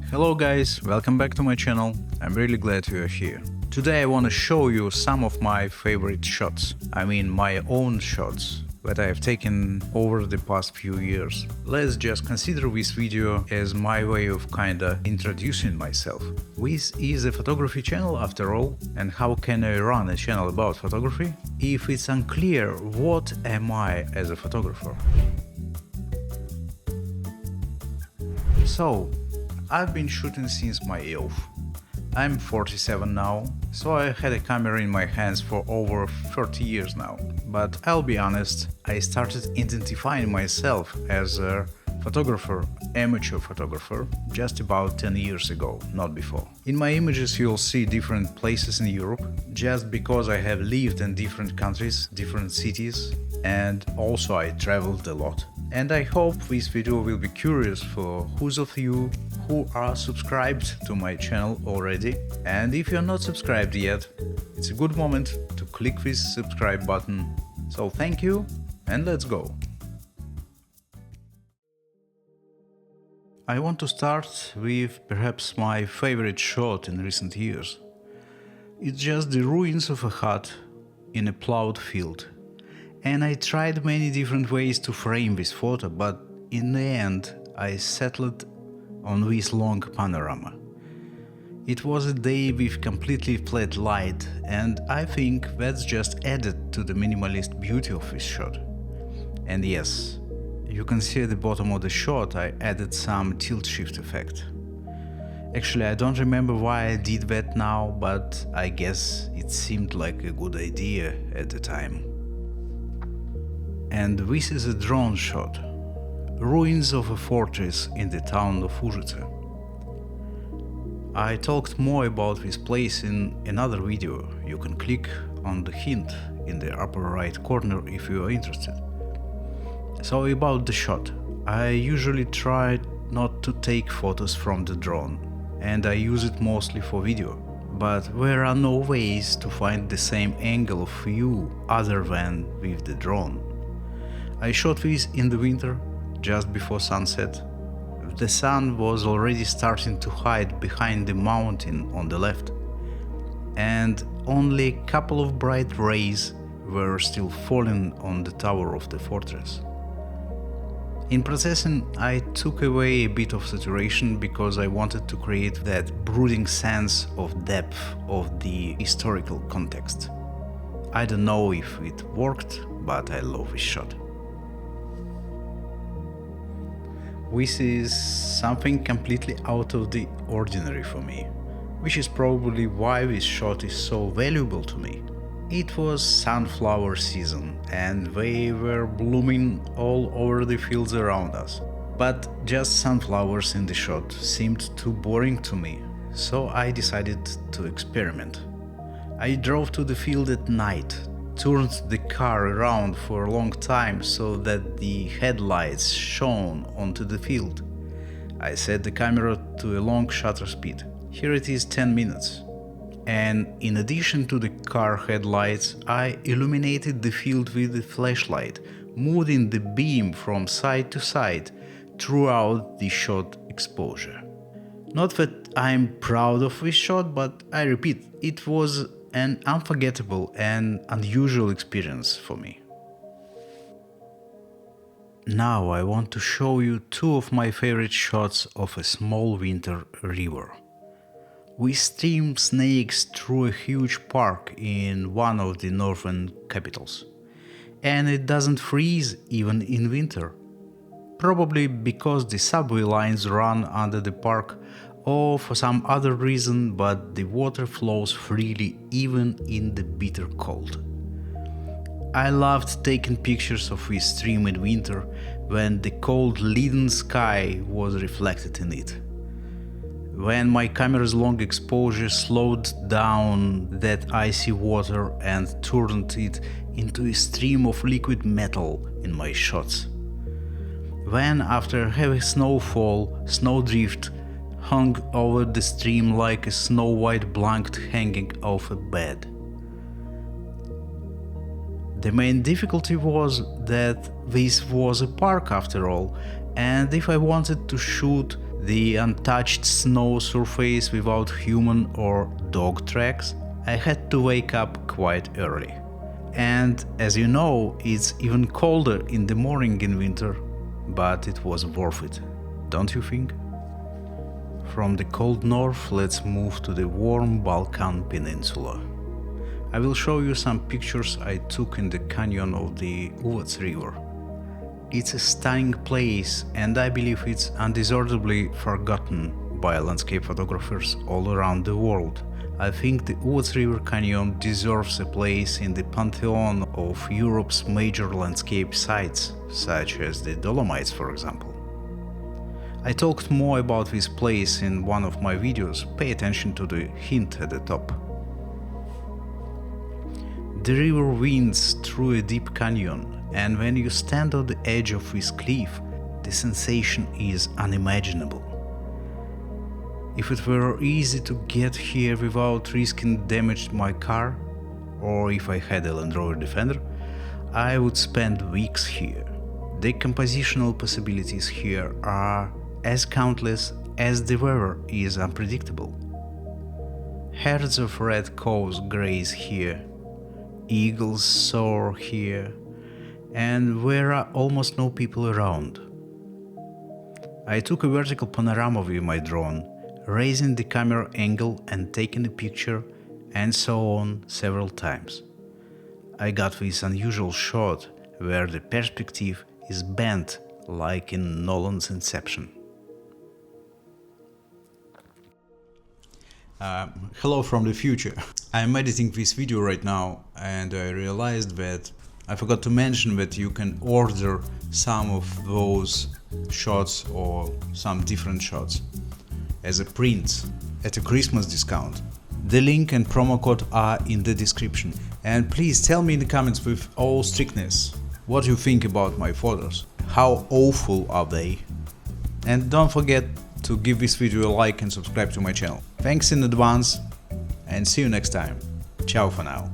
Hello guys, welcome back to my channel. I'm really glad you are here. Today I want to show you some of my favorite shots. I mean my own shots that I have taken over the past few years. Let's just consider this video as my way of kinda introducing myself. This is a photography channel after all, and how can I run a channel about photography if it's unclear what am I as a photographer? So, I've been shooting since my youth. I'm 47 now, so I had a camera in my hands for over 30 years now. But I'll be honest, I started identifying myself as a photographer, amateur photographer, just about 10 years ago, not before. In my images you'll see different places in Europe, just because I have lived in different countries, different cities, and also I traveled a lot. And I hope this video will be curious for those of you who are subscribed to my channel already, and if you're not subscribed yet, it's a good moment to click this subscribe button. So thank you, and let's go! I want to start with perhaps my favorite shot in recent years. It's just the ruins of a hut in a plowed field. And I tried many different ways to frame this photo, but in the end I settled on this long panorama. It was a day with completely flat light, and I think that's just added to the minimalist beauty of this shot. And yes, you can see at the bottom of the shot I added some tilt shift effect. Actually, I don't remember why I did that now, but I guess it seemed like a good idea at the time. And this is a drone shot. Ruins of a fortress in the town of Užice. I talked more about this place in another video. You can click on the hint in the upper right corner if you are interested. So about the shot. I usually try not to take photos from the drone, and I use it mostly for video. But there are no ways to find the same angle of view other than with the drone. I shot this in the winter, just before sunset. The sun was already starting to hide behind the mountain on the left, and only a couple of bright rays were still falling on the tower of the fortress. In processing, I took away a bit of saturation because I wanted to create that brooding sense of depth of the historical context. I don't know if it worked, but I love this shot. This is something completely out of the ordinary for me, which is probably why this shot is so valuable to me. It was sunflower season and they were blooming all over the fields around us. But just sunflowers in the shot seemed too boring to me, so I decided to experiment. I drove to the field at night, turned the car around for a long time so that the headlights shone onto the field. I set the camera to a long shutter speed. Here it is 10 minutes. And in addition to the car headlights, I illuminated the field with a flashlight, moving the beam from side to side throughout the shot exposure. Not that I'm proud of this shot, but I repeat, it was an unforgettable and unusual experience for me. Now I want to show you two of my favorite shots of a small winter river. We stream snakes through a huge park in one of the northern capitals, and it doesn't freeze even in winter. Probably because the subway lines run under the park, or for some other reason, but the water flows freely even in the bitter cold. I loved taking pictures of this stream in winter when the cold leaden sky was reflected in it. When my camera's long exposure slowed down that icy water and turned it into a stream of liquid metal in my shots. When after heavy snowfall, snowdrift hung over the stream like a snow-white blanket hanging off a bed. The main difficulty was that this was a park after all, and if I wanted to shoot the untouched snow surface without human or dog tracks, I had to wake up quite early. And as you know, it's even colder in the morning in winter, but it was worth it, don't you think? From the cold north, let's move to the warm Balkan Peninsula. I will show you some pictures I took in the canyon of the Uvac River. It's a stunning place, and I believe it's undeservedly forgotten by landscape photographers all around the world. I think the Uvac River Canyon deserves a place in the pantheon of Europe's major landscape sites, such as the Dolomites, for example. I talked more about this place in one of my videos, pay attention to the hint at the top. The river winds through a deep canyon, and when you stand on the edge of this cliff, the sensation is unimaginable. If it were easy to get here without risking damage to my car, or if I had a Land Rover Defender, I would spend weeks here. The compositional possibilities here are as countless as the weather is unpredictable. Herds of red cows graze here, eagles soar here, and there are almost no people around. I took a vertical panorama with my drone, raising the camera angle and taking a picture, and so on several times. I got this unusual shot where the perspective is bent like in Nolan's Inception. Hello from the future. I'm editing this video right now, and I realized that I forgot to mention that you can order some of those shots or some different shots as a print at a Christmas discount. The link and promo code are in the description. And please tell me in the comments with all strictness what you think about my photos. How awful are they? And don't forget to give this video a like and subscribe to my channel. Thanks in advance, and see you next time. Ciao for now.